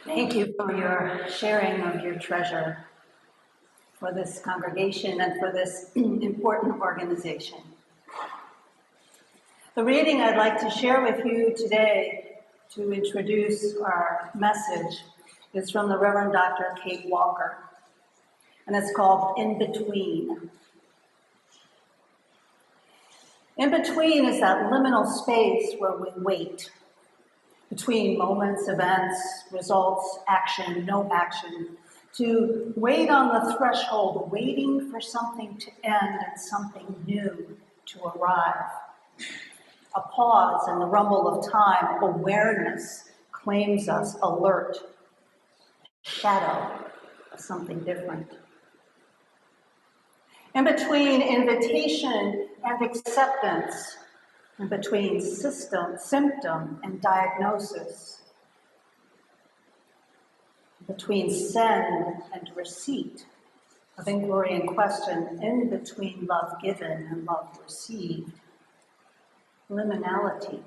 Thank you for your sharing of your treasure for this congregation and for this important organization. The reading I'd like to share with you today to introduce our message is from the Reverend Dr. Kate Walker, and it's called In Between. In between is that liminal space where we wait, between moments, events, results, action, no action, to wait on the threshold, waiting for something to end and something new to arrive. A pause in the rumble of time, awareness claims us alert, shadow of something different. In between invitation and acceptance, in between symptom and diagnosis, between send and receipt of inquiry and question, in between love given and love received, liminality,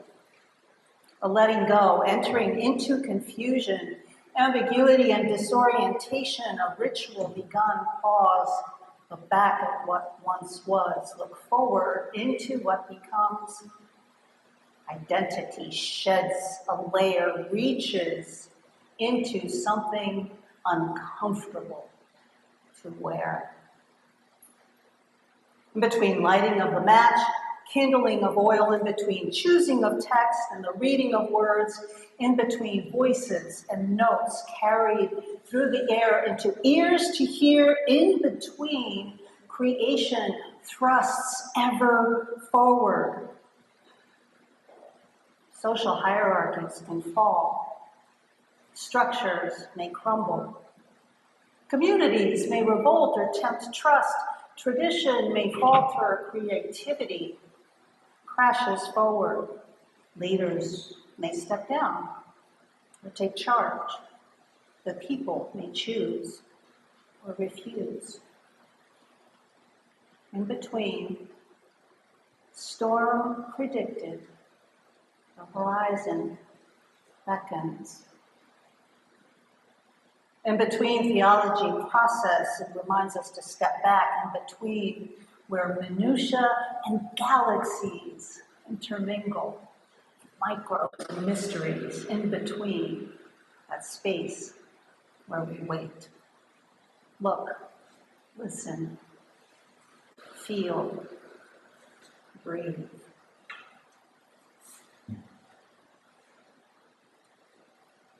a letting go, entering into confusion, ambiguity and disorientation, a ritual begun, pause, look back at what once was, look forward into what becomes. Identity sheds a layer, reaches into something uncomfortable to wear. In between lighting of the match, kindling of oil, in between choosing of text and the reading of words, in between voices and notes carried through the air into ears to hear, in between creation thrusts ever forward. Social hierarchies can fall. Structures may crumble. Communities may revolt or tempt trust. Tradition may falter. Creativity crashes forward. Leaders may step down or take charge. The people may choose or refuse. In between, storm predicted, the horizon beckons. In between theology process, it reminds us to step back. In between, where minutiae and galaxies intermingle, microbes and mysteries. In between, that space where we wait. Look, listen, feel, breathe.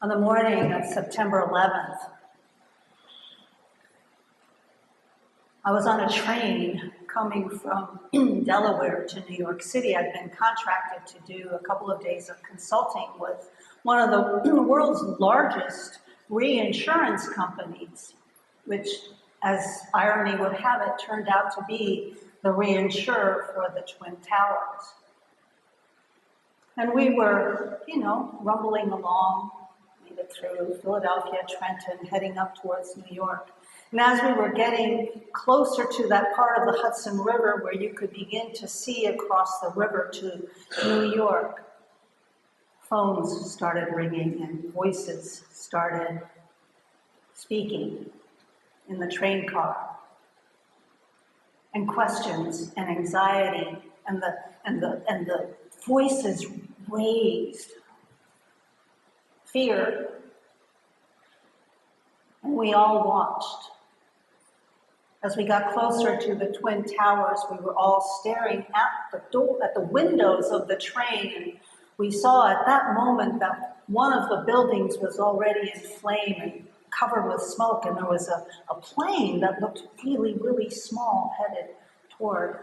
On the morning of September 11th, I was on a train coming from Delaware to New York City. I'd been contracted to do a couple of days of consulting with one of the world's largest reinsurance companies, which, as irony would have it, turned out to be the reinsurer for the Twin Towers. And we were, rumbling along, made it through Philadelphia, Trenton, heading up towards New York. And as we were getting closer to that part of the Hudson River where you could begin to see across the river to New York, phones started ringing and voices started speaking in the train car. And questions and anxiety and the voices raised. Fear. And we all watched. As we got closer to the Twin Towers, we were all staring at the windows of the train, and we saw at that moment that one of the buildings was already in flame and covered with smoke, and there was a plane that looked really, really small headed toward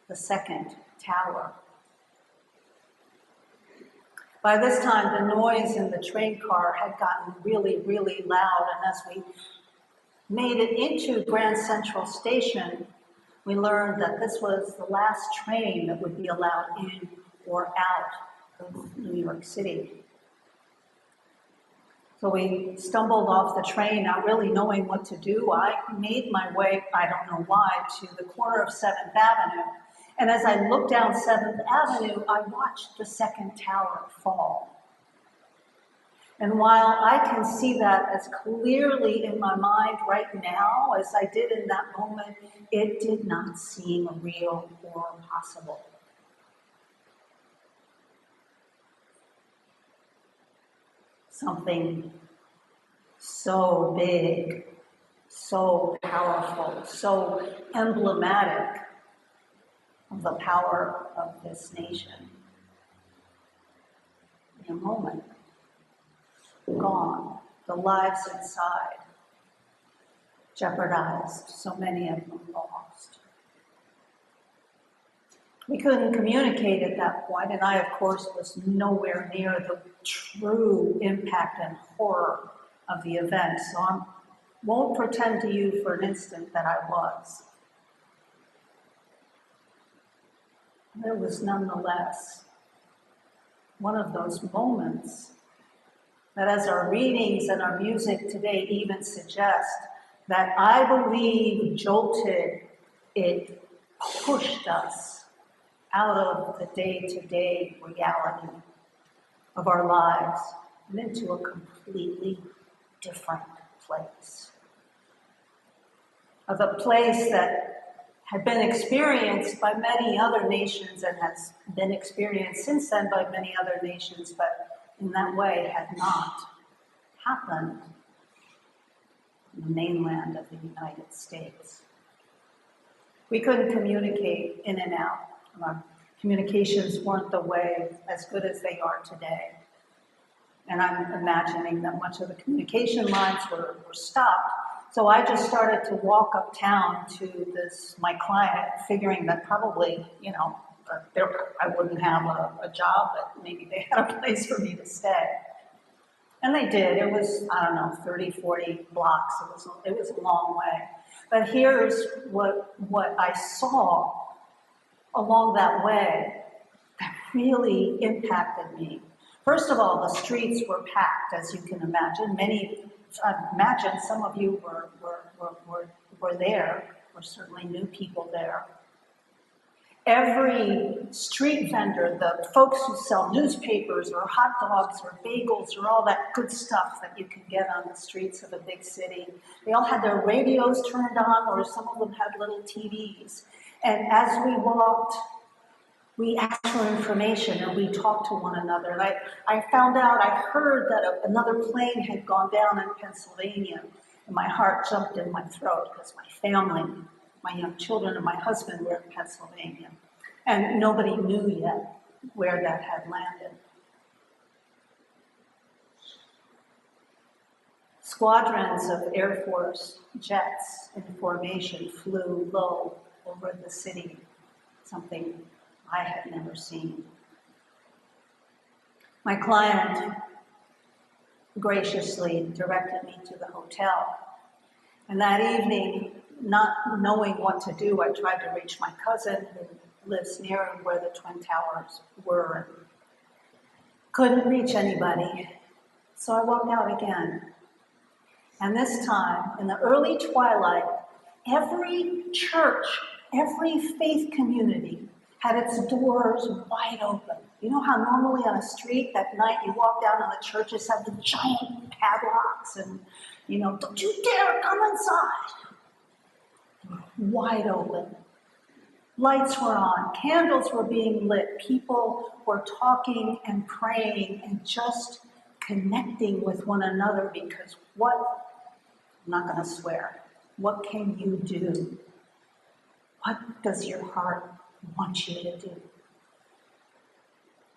the second tower. By this time, the noise in the train car had gotten really, really loud, and as we made it into Grand Central Station, we learned that this was the last train that would be allowed in or out of New York City. So we stumbled off the train, not really knowing what to do. I made my way, I don't know why, to the corner of 7th Avenue. And as I looked down 7th Avenue, I watched the second tower fall. And while I can see that as clearly in my mind right now as I did in that moment, it did not seem real or possible. Something so big, so powerful, so emblematic of the power of this nation. In a moment, gone, the lives inside, jeopardized, so many of them lost. We couldn't communicate at that point, and I, of course, was nowhere near the true impact and horror of the event, so I won't pretend to you for an instant that I was. It was nonetheless one of those moments that, as our readings and our music today even suggest, that I believe jolted, it pushed us out of the day-to-day reality of our lives and into a completely different place. Of a place that had been experienced by many other nations and has been experienced since then by many other nations, but in that way had not happened on the mainland of the United States. We couldn't communicate in and out. Our communications weren't the way as good as they are today. And I'm imagining that much of the communication lines were stopped. So I just started to walk uptown to my client, figuring that probably, I wouldn't have a job, but maybe they had a place for me to stay. And they did. It was, 30, 40 blocks. It was a long way. But here's what I saw along that way that really impacted me. First of all, the streets were packed, as you can imagine. I imagine some of you were there, or certainly knew people there. Every street vendor, the folks who sell newspapers or hot dogs or bagels or all that good stuff that you can get on the streets of a big city, they all had their radios turned on, or some of them had little TVs. And as we walked, we asked for information and we talked to one another. And I found out, I heard that another plane had gone down in Pennsylvania, and my heart jumped in my throat because my family, my young children and my husband were in Pennsylvania. And nobody knew yet where that had landed. Squadrons of Air Force jets in formation flew low over the city, something I had never seen. My client graciously directed me to the hotel. And that evening, not knowing what to do, I tried to reach my cousin who lives near where the Twin Towers were. Couldn't reach anybody. So I walked out again. And this time, in the early twilight, every church, every faith community had its doors wide open. You know how normally on a street that night you walk down and the churches have the giant padlocks and, don't you dare come inside. Wide open. Lights were on, candles were being lit, people were talking and praying and just connecting with one another because I'm not going to swear, what can you do? What does your heart want you to do?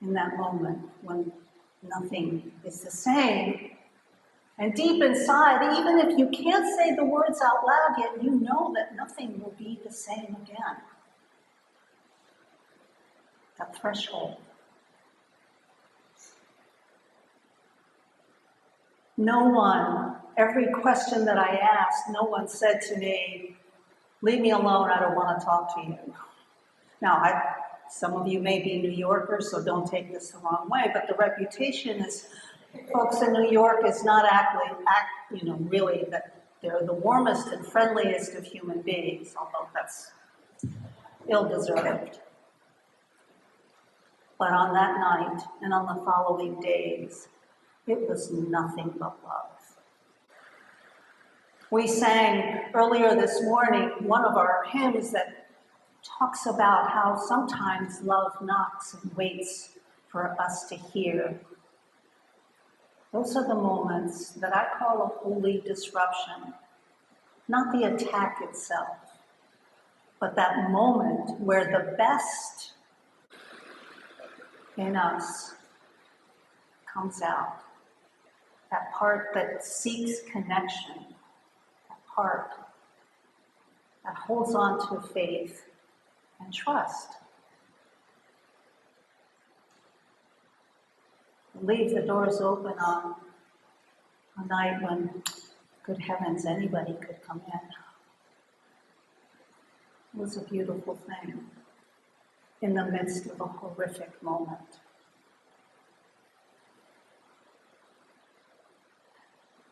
In that moment when nothing is the same, and deep inside, even if you can't say the words out loud yet, you know that nothing will be the same again. That threshold. No one, every question that I asked, no one said to me, leave me alone, I don't want to talk to you. Now, some of you may be New Yorkers, so don't take this the wrong way, but the reputation is, folks in New York is not really that they're the warmest and friendliest of human beings, although that's ill-deserved. But on that night and on the following days, it was nothing but love. We sang earlier this morning one of our hymns that talks about how sometimes love knocks and waits for us to hear. Those are the moments that I call a holy disruption, not the attack itself, but that moment where the best in us comes out. That part that seeks connection, that part that holds on to faith and trust. Leave the doors open on a night when, good heavens, anybody could come in. It was a beautiful thing in the midst of a horrific moment.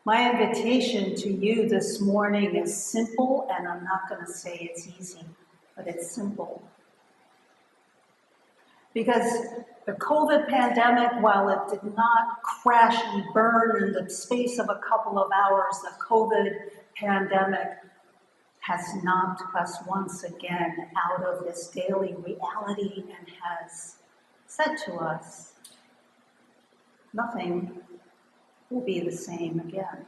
My invitation to you this morning is simple, and I'm not going to say it's easy, but it's simple. Because the COVID pandemic, while it did not crash and burn in the space of a couple of hours, the COVID pandemic has knocked us once again out of this daily reality and has said to us, nothing will be the same again.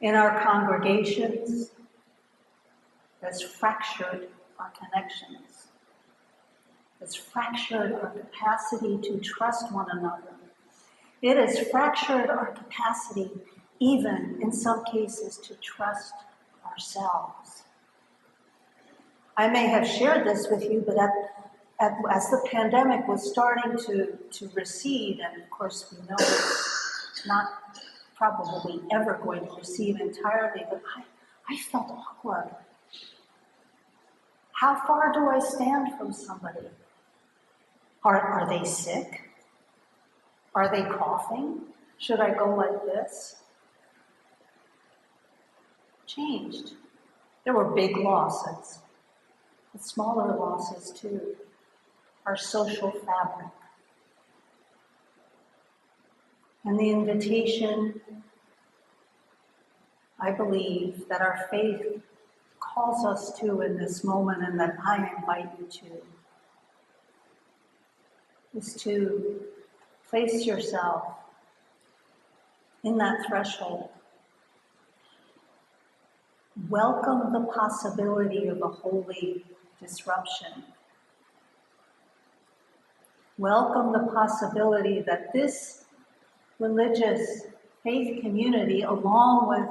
In our congregations, has fractured our connections. It's fractured our capacity to trust one another. It has fractured our capacity, even in some cases, to trust ourselves. I may have shared this with you, but as the pandemic was starting to recede, and of course we know it's not probably ever going to recede entirely, but I felt awkward. How far do I stand from somebody? Are they sick? Are they coughing? Should I go like this? Changed. There were big losses, but smaller losses too. Our social fabric. And the invitation, I believe, that our faith calls us to in this moment, and that I invite you to, is to place yourself in that threshold. Welcome the possibility of a holy disruption. Welcome the possibility that this religious faith community, along with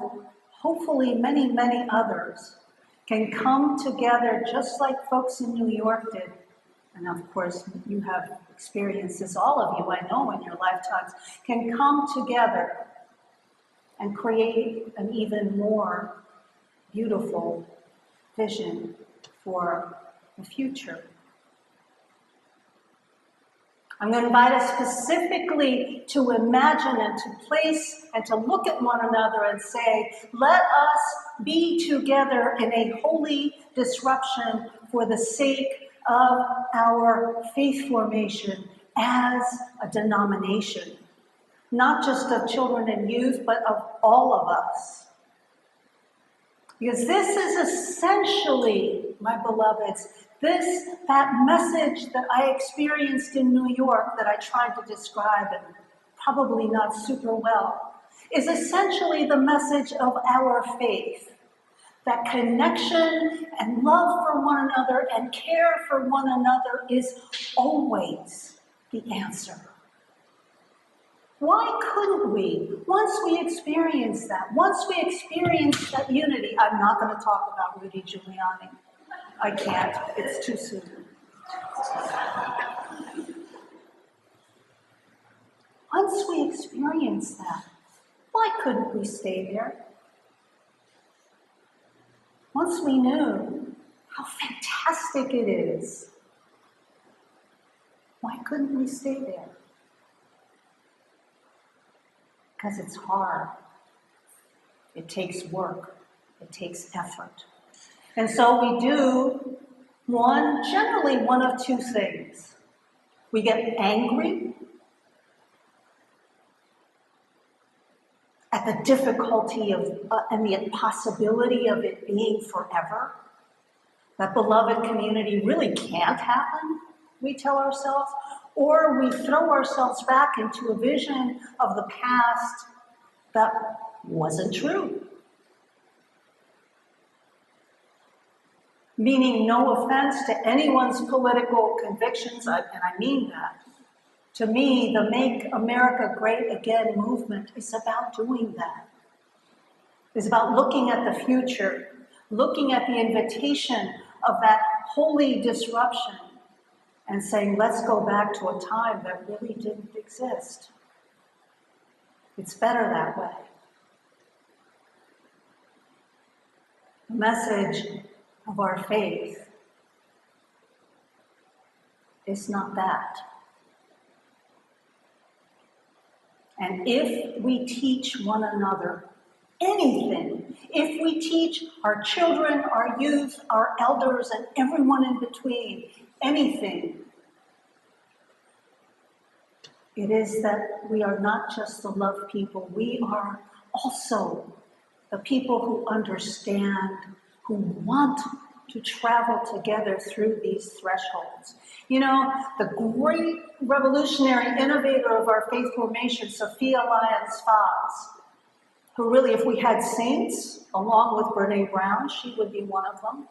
hopefully many, many others, can come together just like folks in New York did. And of course, you have experienced this, all of you, I know, in your lifetimes, can come together and create an even more beautiful vision for the future. I'm going to invite us specifically to imagine and to place and to look at one another and say, let us be together in a holy disruption for the sake of our faith formation as a denomination, not just of children and youth, but of all of us. Because this is essentially, my beloveds, that message that I experienced in New York that I tried to describe, and probably not super well, is essentially the message of our faith. That connection and love for one another and care for one another is always the answer. Why couldn't we, once we experience that, unity, I'm not going to talk about Rudy Giuliani. I can't, it's too soon. Once we experience that, why couldn't we stay there? Once we knew how fantastic it is, why couldn't we stay there? Because it's hard. It takes work. It takes effort. And so we do generally one of two things. We get angry at the difficulty of and the impossibility of it being forever. That beloved community really can't happen, we tell ourselves. Or we throw ourselves back into a vision of the past that wasn't true. Meaning, no offense to anyone's political convictions, and I mean that. To me, the Make America Great Again movement is about doing that. It's about looking at the future, looking at the invitation of that holy disruption, and saying, let's go back to a time that really didn't exist. It's better that way. The message of our faith is not that. And if we teach one another anything, if we teach our children, our youth, our elders, and everyone in between anything, it is that we are not just the love people, we are also the people who understand, who want to travel together through these thresholds. You know, the great revolutionary innovator of our faith formation, Sophia Lyons-Fox, who really, if we had saints, along with Brene Brown, she would be one of them.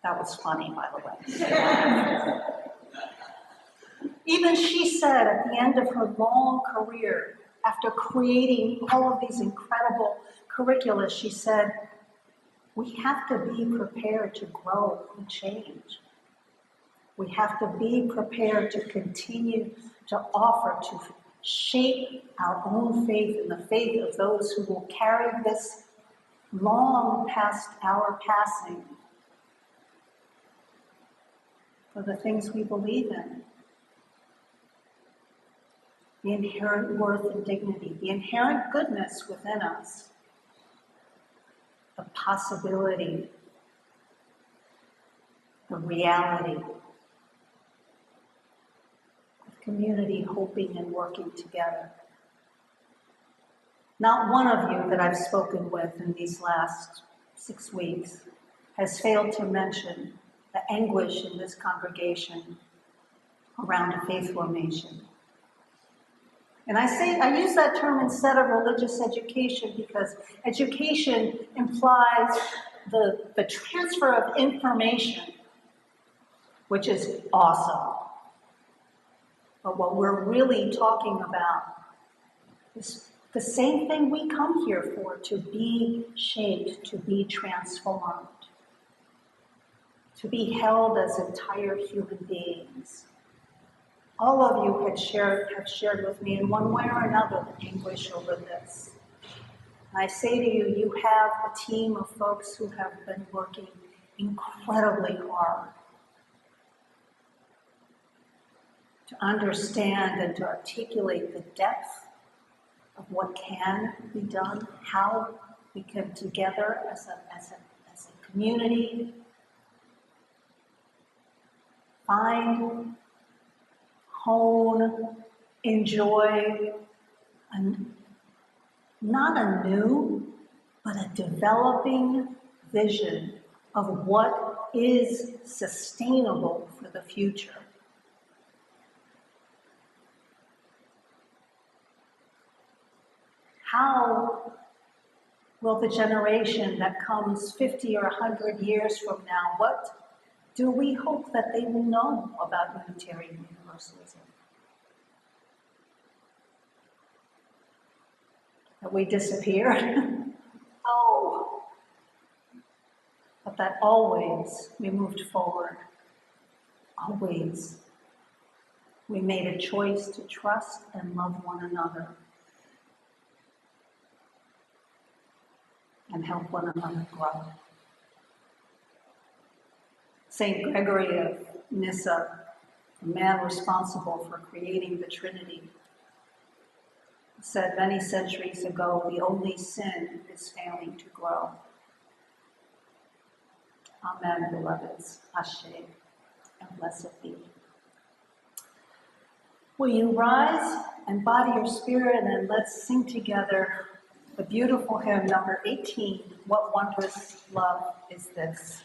That was funny, by the way. Even she said at the end of her long career, after creating all of these incredible curricula, she said, we have to be prepared to grow and change. We have to be prepared to continue to offer, to shape our own faith and the faith of those who will carry this long past our passing for the things we believe in. The inherent worth and dignity, the inherent goodness within us, the possibility, the reality of community hoping and working together. Not one of you that I've spoken with in these last 6 weeks has failed to mention the anguish in this congregation around a faith formation. And I use that term instead of religious education because education implies the transfer of information, which is awesome. But what we're really talking about is the same thing we come here for, to be shaped, to be transformed, to be held as entire human beings. All of you have shared with me in one way or another the anguish over this. And I say to you, you have a team of folks who have been working incredibly hard to understand and to articulate the depth of what can be done, how we can together as a community find, hone, enjoy, not a new, but a developing vision of what is sustainable for the future. How will the generation that comes 50 or 100 years from now, what do we hope that they will know about Unitarian Universalism? That we disappeared? Oh, but that always we moved forward. Always we made a choice to trust and love one another and help one another grow. Saint Gregory of Nyssa, the man responsible for creating the Trinity, said many centuries ago, the only sin is failing to grow. Amen, beloveds. Ashe, and blessed be. Will you rise and body your spirit, and let's sing together the beautiful hymn number 18, What Wondrous Love Is This?